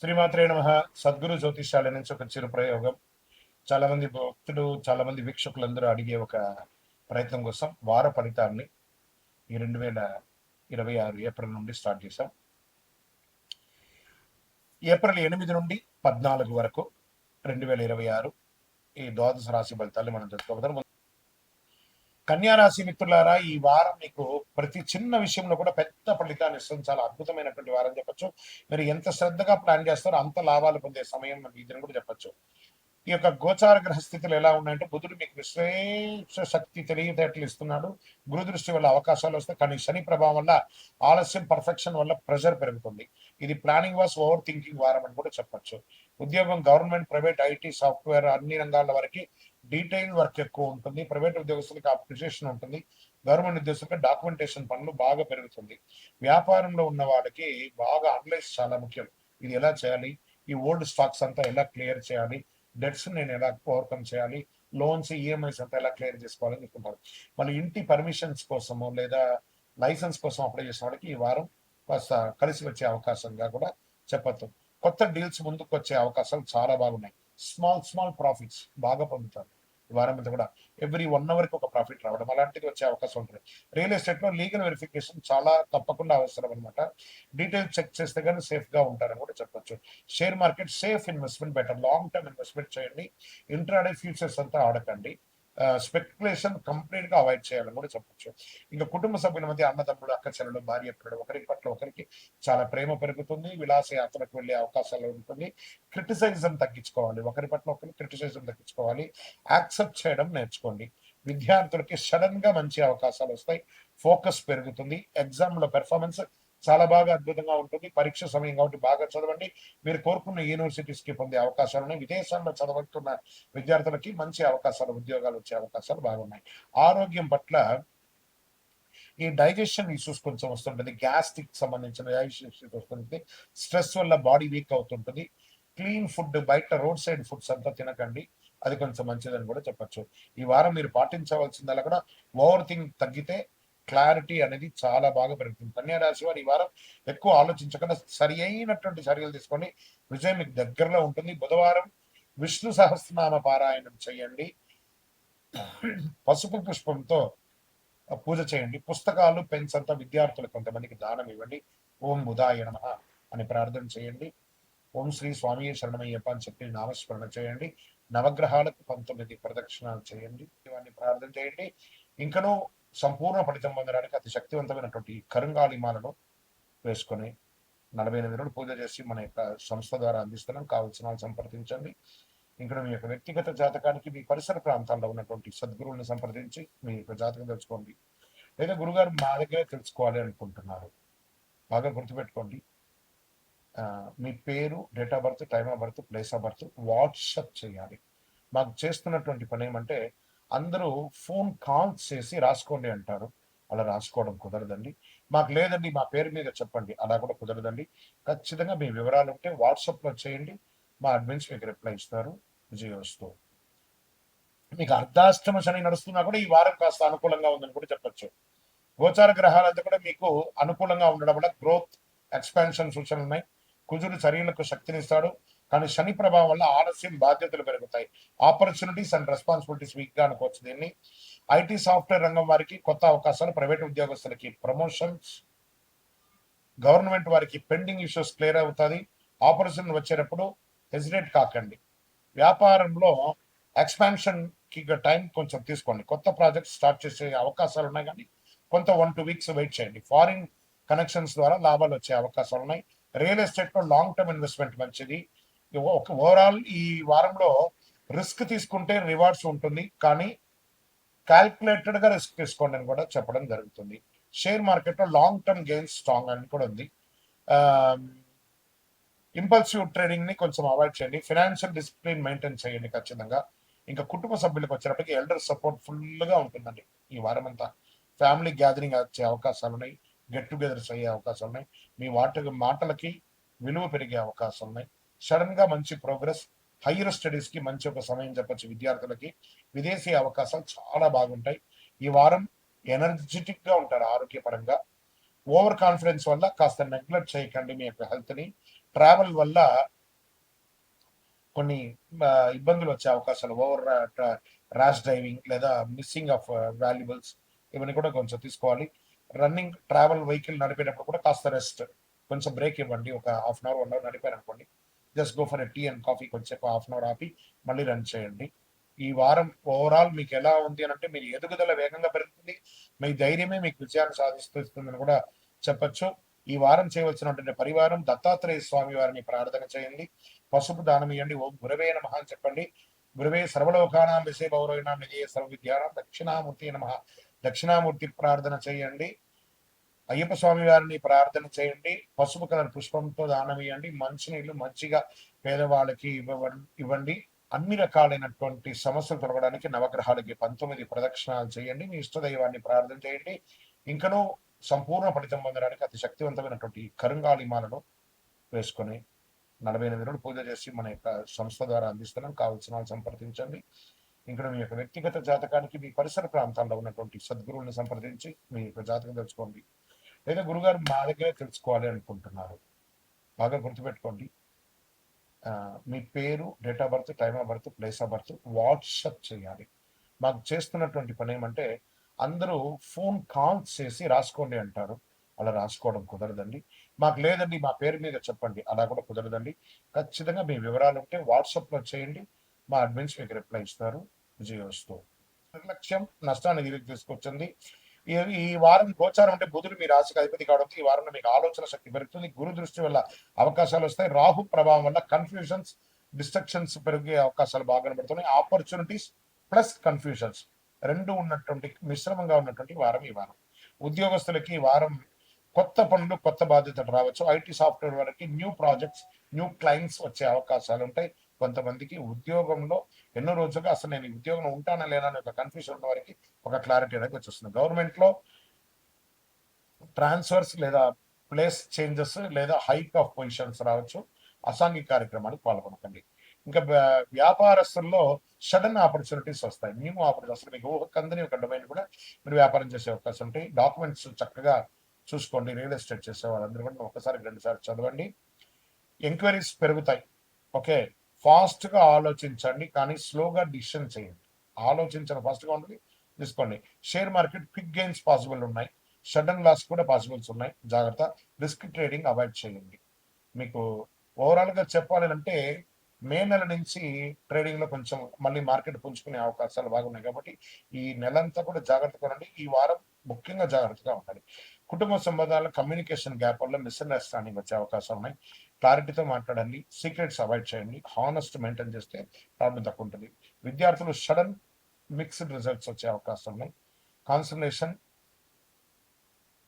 శ్రీమాత్రే నమః. సద్గురు జ్యోతిష్యాల నుంచి ఒక చిరు ప్రయోగం. చాలా మంది భక్తులు, చాలా మంది వీక్షకులందరూ అడిగే ఒక ప్రయత్నం కోసం వార ఫలితాన్ని ఈ 2026 ఏప్రిల్ నుండి స్టార్ట్ చేశాం. ఏప్రిల్ 8 నుండి 14 వరకు 2026 ఈ ద్వాదశ రాశి ఫలితాన్ని మనం తెలుసుకోబోతాం. కన్యా రాశి మిత్రులారా, ఈ వారం మీకు ప్రతి చిన్న విషయంలో కూడా పెద్ద ఫలితాన్ని ఇస్తుంది. చాలా అద్భుతమైనటువంటి వారం చెప్పొచ్చు. మీరు ఎంత శ్రద్ధగా ప్లాన్ చేస్తారో అంత లాభాలు పొందే సమయం ఇదని కూడా చెప్పొచ్చు. ఈ యొక్క గోచార గ్రహస్థితులు ఎలా ఉన్నాయంటే, బుధుడు మీకు విశేష శక్తి తెలివితేటలు ఇస్తున్నాడు. గురు దృష్టి వల్ల అవకాశాలు వస్తాయి, కానీ శని ప్రభావం వల్ల ఆలస్యం, పర్ఫెక్షన్ వల్ల ప్రెషర్ పెరుగుతుంది. ఇది ప్లానింగ్ వాస్ ఓవర్ థింకింగ్ వారం అని కూడా చెప్పొచ్చు. ఉద్యోగం, గవర్నమెంట్, ప్రైవేట్, ఐటీ, సాఫ్ట్వేర్ అన్ని రంగాల వరకు డీటెయిల్ వర్క్ ఎక్కువ ఉంటుంది. ప్రైవేట్ ఉద్యోగస్తులకు అప్రిషియేషన్ ఉంటుంది. గవర్నమెంట్ ఉద్యోగస్తులకు డాక్యుమెంటేషన్ పనులు బాగా పెరుగుతుంది. వ్యాపారంలో ఉన్న వాళ్ళకి బాగా అనలైజ్ చాలా ముఖ్యం. ఇది ఎలా చేయాలి, ఈ ఓల్డ్ స్టాక్స్ అంతా ఎలా క్లియర్ చేయాలి, డెట్స్ నేను ఎలా ఓవర్కమ్ చేయాలి, లోన్స్, ఈఎంఐస్ అంతా ఎలా క్లియర్ చేసుకోవాలని చెప్తుంటారు. మళ్ళీ ఇంటి పర్మిషన్స్ కోసము లేదా లైసెన్స్ కోసం అప్లై చేసిన వాళ్ళకి ఈ వారం కాస్త కలిసి వచ్చే అవకాశంగా కూడా చెప్పచ్చు. కొత్త డీల్స్ ముందుకు వచ్చే అవకాశాలు చాలా బాగున్నాయి. స్మాల్ ప్రాఫిట్స్ బాగా పొందుతారు ఈ వారం అంతా కూడా. ఎవ్రీ 1 అవర్కి ఒక ప్రాఫిట్ రావడం అలాంటిది వచ్చే అవకాశం ఉంటుంది. రియల్ ఎస్టేట్ లో లీగల్ వెరిఫికేషన్ చాలా తప్పకుండా అవసరం అనమాట. డీటెయిల్స్ చెక్ చేస్తే కానీ సేఫ్ గా ఉంటారని కూడా చెప్పొచ్చు. Share market safe investment, better long term investment చేయండి. ఇంట్రాడే ఫ్యూచర్స్ అంతా ఆడకండి. స్పెక్యులేషన్ కంప్లీట్ గా అవాయిడ్ చేయాలని కూడా చెప్పొచ్చు. ఇంకా కుటుంబ సభ్యుల మధ్య అన్నదమ్ముడు, అక్క చెల్లెలు, భార్య పిల్లలు ఒకరి పట్ల ఒకరికి చాలా ప్రేమ పెరుగుతుంది. విలాస యాత్రకు వెళ్లే అవకాశాలు ఉంటుంది. క్రిటిసైజం తగ్గించుకోవాలి, ఒకరి పట్ల ఒకరికి క్రిటిసైజం తగ్గించుకోవాలి. యాక్సెప్ట్ చేయడం నేర్చుకోండి. విద్యార్థులకి సడన్ గా మంచి అవకాశాలు వస్తాయి. ఫోకస్ పెరుగుతుంది. ఎగ్జామ్ లో పెర్ఫార్మెన్స్ చాలా బాగా అద్భుతంగా ఉంటుంది. పరీక్ష సమయం కాబట్టి బాగా చదవండి. మీరు కోరుకున్న యూనివర్సిటీస్ కి పొందే అవకాశాలు ఉన్నాయి. విదేశాల్లో చదువుతున్న విద్యార్థులకి మంచి అవకాశాలు, ఉద్యోగాలు వచ్చే అవకాశాలు బాగున్నాయి. ఆరోగ్యం పట్ల ఈ డైజెషన్ ఇష్యూస్ కొంచెం వస్తుంటుంది. గ్యాస్ట్రిక్ సంబంధించిన డైజెషన్ ఇష్యూస్ వస్తుంది. స్ట్రెస్ వల్ల బాడీ వీక్ అవుతుంటుంది. క్లీన్ ఫుడ్, బయట రోడ్ సైడ్ ఫుడ్స్ అంతా తినకండి. అది కొంచెం మంచిదని కూడా చెప్పొచ్చు. ఈ వారం మీరు పాటించవలసిందల్లా కూడా ఓవర్ థింక్ తగ్గితే క్లారిటీ అనేది చాలా బాగా పెరుగుతుంది. కన్యా రాశి వారు ఈ వారం ఎక్కువ ఆలోచించకుండా సరి అయినటువంటి చర్యలు తీసుకోండి. విజయం మీకు దగ్గరలో ఉంటుంది. బుధవారం విష్ణు సహస్రనామ పారాయణం చేయండి. పసుపు పుష్పంతో పూజ చేయండి. పుస్తకాలు, పెన్స్ అంతా విద్యార్థులకు కొంతమందికి దానం ఇవ్వండి. ఓం బుధాయ నమః అని ప్రార్థన చేయండి. ఓం శ్రీ స్వామి శరణమయ్యప్ప అని చెప్పి నామస్మరణ చేయండి. నవగ్రహాలకు 19 ప్రదక్షిణాలు చేయండి. ఇవన్నీ ప్రార్థన చేయండి. ఇంకనూ సంపూర్ణ ఫలితం పొందడానికి అతి శక్తివంతమైనటువంటి కరుంగాళిమాలను వేసుకొని 48 రోజులు పూజ చేసి మన యొక్క సంస్థ ద్వారా అందిస్తున్నాం. కావలసిన వాళ్ళు సంప్రదించండి. ఇంకా మీ యొక్క వ్యక్తిగత జాతకానికి మీ పరిసర ప్రాంతాల్లో ఉన్నటువంటి సద్గురువులను సంప్రదించి మీ యొక్క జాతకం తెలుసుకోండి. లేదా గురుగారు మా దగ్గరే తెలుసుకోవాలి అనుకుంటున్నారు, బాగా గుర్తుపెట్టుకోండి. మీ పేరు, date of birth, time of birth, place of birth WhatsApp చేయాలి. మాకు చేస్తున్నటువంటి పని ఏమంటే, అందరూ ఫోన్ కాల్స్ చేసి రాసుకోండి అంటారు. అలా రాసుకోవడం కుదరదండి. మాకు లేదండి మా పేరు మీద చెప్పండి, అలా కూడా కుదరదండి. ఖచ్చితంగా మీ వివరాలు ఉంటే వాట్సాప్లో చేయండి. మా అడ్మిన్స్ మీకు రిప్లై ఇస్తారు. విజయోస్తు. మీకు అర్ధాష్టమ శని నడుస్తున్నా కూడా ఈ వారం కాస్త అనుకూలంగా ఉందని కూడా చెప్పొచ్చు. గోచార గ్రహాలంతా కూడా మీకు అనుకూలంగా ఉండడం వల్ల గ్రోత్, ఎక్స్పాన్షన్ సూచనలు ఉన్నాయి. కుజుడు శరీరాలకు శక్తినిస్తాడు, కానీ శని ప్రభావం వల్ల ఆలస్యం, బాధ్యతలు పెరుగుతాయి. ఆపర్చునిటీస్ అండ్ రెస్పాన్సిబిలిటీస్ వీక్ గా అనుకోవచ్చు దీన్ని. ఐటీ, సాఫ్ట్వేర్ రంగం వారికి కొత్త అవకాశాలు, ప్రైవేట్ ఉద్యోగస్తులకి ప్రమోషన్స్, గవర్నమెంట్ వారికి పెండింగ్ ఇష్యూస్ క్లియర్ అవుతుంది. ఆపర్చునిటీ వచ్చేటప్పుడు హెసిటేట్ కాకండి. వ్యాపారంలో ఎక్స్పాన్షన్ కి టైం కొంచెం తీసుకోండి. కొత్త ప్రాజెక్ట్ స్టార్ట్ చేసే అవకాశాలు ఉన్నాయి, కానీ కొంత 1-2 వీక్స్ వెయిట్ చేయండి. ఫారిన్ కనెక్షన్స్ ద్వారా లాభాలు వచ్చే అవకాశాలు ఉన్నాయి. రియల్ ఎస్టేట్ లో లాంగ్ టర్మ్ ఇన్వెస్ట్మెంట్ మంచిది. ఓవరాల్ ఈ వారంలో రిస్క్ తీసుకుంటే రివార్డ్స్ ఉంటుంది, కానీ క్యాల్కులేటెడ్ గా రిస్క్ తీసుకోండి అని కూడా చెప్పడం జరుగుతుంది. షేర్ మార్కెట్ లో లాంగ్ టర్మ్ గెయిన్స్ స్ట్రాంగ్ అని కూడా ఉంది. ఇంపల్సివ్ ట్రేడింగ్ ని కొంచెం అవాయిడ్ చేయండి. ఫైనాన్షియల్ డిసిప్లిన్ మెయింటైన్ చేయండి ఖచ్చితంగా. ఇంకా కుటుంబ సభ్యులకు వచ్చేటప్పటికి ఎల్డర్ సపోర్ట్ ఫుల్ గా ఉంటుందండి ఈ వారం అంతా. ఫ్యామిలీ గ్యాదరింగ్ వచ్చే అవకాశాలు ఉన్నాయి. గెట్ టుగెదర్స్ అయ్యే అవకాశాలు ఉన్నాయి. మీ మాటలకి విలువ పెరిగే అవకాశాలు ఉన్నాయి. సడన్ గా మంచి ప్రోగ్రెస్. హైయర్ స్టడీస్ కి మంచి ఒక సమయం చెప్పొచ్చు విద్యార్థులకి. విదేశీ అవకాశాలు చాలా బాగుంటాయి. ఈ వారం ఎనర్జెటిక్ గా ఉంటారు ఆరోగ్యపరంగా. ఓవర్ కాన్ఫిడెన్స్ వల్ల కాస్త నెగ్లెక్ట్ చేయకండి మీ యొక్క హెల్త్ ని. ట్రావెల్ వల్ల కొన్ని ఇబ్బందులు వచ్చే అవకాశాలు ఓవర్ ర్యాష్ డ్రైవింగ్ లేదా మిస్సింగ్ ఆఫ్ వాల్యుబుల్స్ ఇవన్నీ కూడా కొంచెం తీసుకోవాలి. రన్నింగ్ ట్రావెల్ వెహికల్ నడిపేటప్పుడు కూడా కాస్త రెస్ట్, కొంచెం బ్రేక్ ఇవ్వండి. ఒక హాఫ్ అన్ అవర్ 1 అవర్ నడిపారనుకోండి, just go for a tea and coffee, కొంచెం హాఫ్ అన్ అవర్ ఆపి మళ్ళీ రన్ చేయండి. ఈ వారం ఓవరాల్ మీకు ఎలా ఉంది అని అంటే, మీరు ఎదుగుదల వేగంగా పెరుగుతుంది, మీ ధైర్యమే మీకు విజయాన్ని సాధిస్తుందని కూడా చెప్పొచ్చు. ఈ వారం చేయవలసినటువంటి పరివారం దత్తాత్రేయ స్వామి వారిని ప్రార్థన చేయండి, పసుపు దానం ఇవ్వండి, ఓం గురవే నమః అని చెప్పండి. గురవే సర్వలోకానాం విషయ గౌరవినాం నిజయ సర్వ విద్యానాం దక్షిణామూర్తి నమః, దక్షిణామూర్తి ప్రార్థన చేయండి. అయ్యప్ప స్వామి వారిని ప్రార్థన చేయండి, పసుపు కలర్ పుష్పంతో దానం ఇవ్వండి, మంచినీళ్ళు మంచిగా పేదవాళ్ళకి ఇవ్వండి. అన్ని రకాలైనటువంటి సమస్యలు తొలగడానికి నవగ్రహాలకి 19 ప్రదక్షిణాలు చేయండి, మీ ఇష్టదైవాన్ని ప్రార్థన చేయండి. ఇంకనూ సంపూర్ణ ఫలితం పొందడానికి అతి శక్తివంతమైనటువంటి కరుంగాళిమాలను వేసుకొని 48 రోజులు పూజ చేసి మన యొక్క సంస్థ ద్వారా అందిస్తున్నాం. కావాల్సిన వాళ్ళు సంప్రదించండి. ఇంకా మీ యొక్క వ్యక్తిగత జాతకానికి మీ పరిసర ప్రాంతాల్లో ఉన్నటువంటి సద్గురువుని సంప్రదించి మీ యొక్క జాతకం తెలుసుకోండి. లేదా గురుగారు మా దగ్గరే తెలుసుకోవాలి అనుకుంటున్నారు, బాగా గుర్తుపెట్టుకోండి. మీ పేరు, date of birth, time of birth, place of birth WhatsApp చేయాలి. మాకు చేస్తున్నటువంటి పని ఏమంటే, అందరూ ఫోన్ కాల్స్ చేసి రాసుకోండి అంటారు, అలా రాసుకోవడం కుదరదండి. మాకు లేదండి మా పేరు మీద చెప్పండి, అలా కూడా కుదరదండి. ఖచ్చితంగా మీ వివరాలు ఉంటే వాట్సాప్లో చేయండి, మా అడ్మిన్స్ మీకు రిప్లై ఇస్తారు. విజయోస్తు. నిర్లక్ష్యం నష్టాన్ని తిరిగి తీసుకొచ్చింది. ఈ వారం గోచారం అంటే బుధుడు మీ రాశికి అధిపతి కావడంతో ఈ వారంలో మీకు ఆలోచన శక్తి పెరుగుతుంది. గురు దృష్టి వల్ల అవకాశాలు వస్తాయి. రాహు ప్రభావం వల్ల కన్ఫ్యూజన్స్, డిస్ట్రక్షన్స్ పెరిగే అవకాశాలు బాగా కనబడుతున్నాయి. ఆపర్చునిటీస్ ప్లస్ కన్ఫ్యూజన్స్ రెండు ఉన్నటువంటి మిశ్రమంగా ఉన్నటువంటి వారం ఈ వారం. ఉద్యోగస్తులకి ఈ వారం కొత్త పనులు, కొత్త బాధ్యతలు రావచ్చు. ఐటీ సాఫ్ట్వేర్ వరకు న్యూ ప్రాజెక్ట్స్, న్యూ క్లయింట్స్ వచ్చే అవకాశాలు ఉంటాయి. కొంతమందికి ఉద్యోగంలో ఎన్నో రోజులుగా అసలు నేను ఉద్యోగంలో ఉంటానా లేనా అని ఒక కన్ఫ్యూజన్ ఉన్న వారికి ఒక క్లారిటీ అనేది వచ్చేస్తుంది. గవర్నమెంట్ లో ట్రాన్స్ఫర్స్ లేదా ప్లేస్ చేంజెస్ లేదా హైక్ ఆఫ్ పొజిషన్స్ రావచ్చు. అసాంఘిక కార్యక్రమానికి పాల్గొనకండి. ఇంకా వ్యాపారస్తుల్లో సడన్ ఆపర్చునిటీస్ వస్తాయి, న్యూ ఆపర్చునిటీస్. మీకు ఊహకందని ఒక డొమైన్ కూడా మీరు వ్యాపారం చేసే అవకాశం ఉంటాయి. డాక్యుమెంట్స్ చక్కగా చూసుకోండి. రియల్ ఎస్టేట్ చేసే వాళ్ళందరూ కూడా ఒకసారి 2 సార్లు చదవండి. ఎంక్వైరీస్ పెరుగుతాయి. ఓకే, ఫాస్ట్గా ఆలోచించండి, కానీ స్లోగా డిసిషన్ చేయండి. ఆలోచించడం ఫాస్ట్గా ఉంటుంది, తీసుకోండి. Share market quick gains possible ఉన్నాయి, సడన్ లాస్ కూడా పాసిబుల్స్ ఉన్నాయి, జాగ్రత్త. రిస్క్ ట్రేడింగ్ అవాయిడ్ చేయండి. మీకు ఓవరాల్గా చెప్పాలి అంటే, మే నెల నుంచి ట్రేడింగ్లో కొంచెం మళ్ళీ మార్కెట్ పుంజుకునే అవకాశాలు బాగున్నాయి. కాబట్టి ఈ నెలంతా కూడా జాగ్రత్తగా ఉండండి. ఈ వారం ముఖ్యంగా జాగ్రత్తగా ఉండాలి. కుటుంబ సంబంధాల కమ్యూనికేషన్ గ్యాప్ వల్ల మిస్అండర్స్టాండింగ్ వచ్చే అవకాశం ఉన్నాయి. క్లారిటీతో మాట్లాడండి, సీక్రెట్స్ అవాయిడ్ చేయండి, హానెస్ట్ మెయింటైన్ చేస్తే ప్రాబ్లం తక్కువ ఉంటుంది. విద్యార్థులు సడన్ మిక్స్డ్ రిజల్ట్స్ వచ్చే అవకాశం ఉన్నాయి. కాన్సన్ట్రేషన్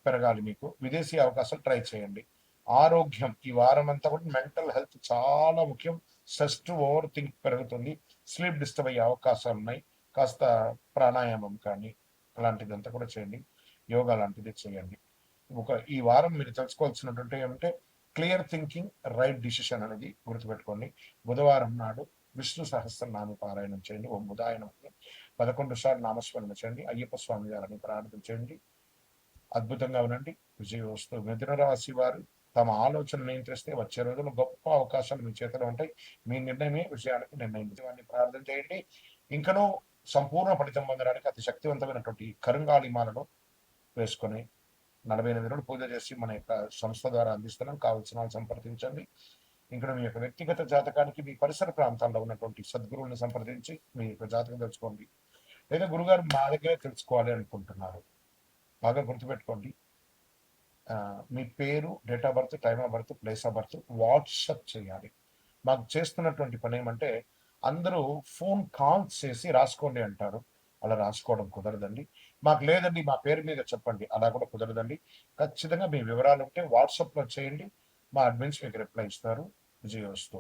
పెరగాలి మీకు. విదేశీ అవకాశాలు ట్రై చేయండి. ఆరోగ్యం ఈ వారం అంతా కూడా మెంటల్ హెల్త్ చాలా ముఖ్యం. స్ట్రెస్, ఓవర్ థింక్ పెరుగుతుంది, స్లీప్ డిస్టర్బ్ అయ్యే అవకాశాలు ఉన్నాయి. కాస్త ప్రాణాయామం కానీ అలాంటిదంతా కూడా చేయండి, యోగా లాంటిది చేయండి. ఈ వారం మీరు తెలుసుకోవాల్సినటువంటి ఏమంటే, క్లియర్ థింకింగ్, రైట్ డిసిషన్ అనేది గుర్తుపెట్టుకోండి. బుధవారం నాడు విష్ణు సహస్రనామ పారాయణం చేయండి. ఓం బుధాయ నమః 11 సార్లు నామస్మరణ చేయండి. అయ్యప్ప స్వామి గారిని ప్రార్థన చేయండి. అద్భుతంగా ఉండండి. విజయోస్తు. మిథున రాశి వారు తమ ఆలోచన నియంత్రిస్తే వచ్చే రోజుల్లో గొప్ప అవకాశాలు మీ చేతిలో ఉంటాయి. మీ నిర్ణయమే విషయానికి నిర్ణయం. వారిని ప్రార్థన చేయండి. ఇంకనూ సంపూర్ణ ఫలితం పొందడానికి అతి శక్తివంతమైనటువంటి కరుంగాళిమాలను వేసుకొని 48 రోజులు పూజ చేసి మన యొక్క సంస్థ ద్వారా అందిస్తున్నాం. కావాల్సిన వాళ్ళు సంప్రదించండి. ఇంకా మీ యొక్క వ్యక్తిగత జాతకానికి మీ పరిసర ప్రాంతాల్లో ఉన్నటువంటి సద్గురువుని సంప్రదించి మీ యొక్క జాతకం తెలుసుకోండి. లేదా గురుగారు మా దగ్గరే తెలుసుకోవాలి అనుకుంటున్నారు, బాగా గుర్తుపెట్టుకోండి. మీ పేరు, date of birth, time of birth, place of birth WhatsApp చేయాలి. మాకు చేస్తున్నటువంటి పని ఏమంటే, అందరూ ఫోన్ కాల్స్ చేసి రాసుకోండి అంటారు, అలా రాసుకోవడం కుదరదండి. మాకు లేదండి మా పేరు మీద చెప్పండి, అలా కూడా కుదరదండి. ఖచ్చితంగా మీ వివరాలు ఉంటే వాట్సాప్లో చేయండి, మా అడ్మిన్స్ మీకు రిప్లై ఇస్తారు. విజయోస్తు.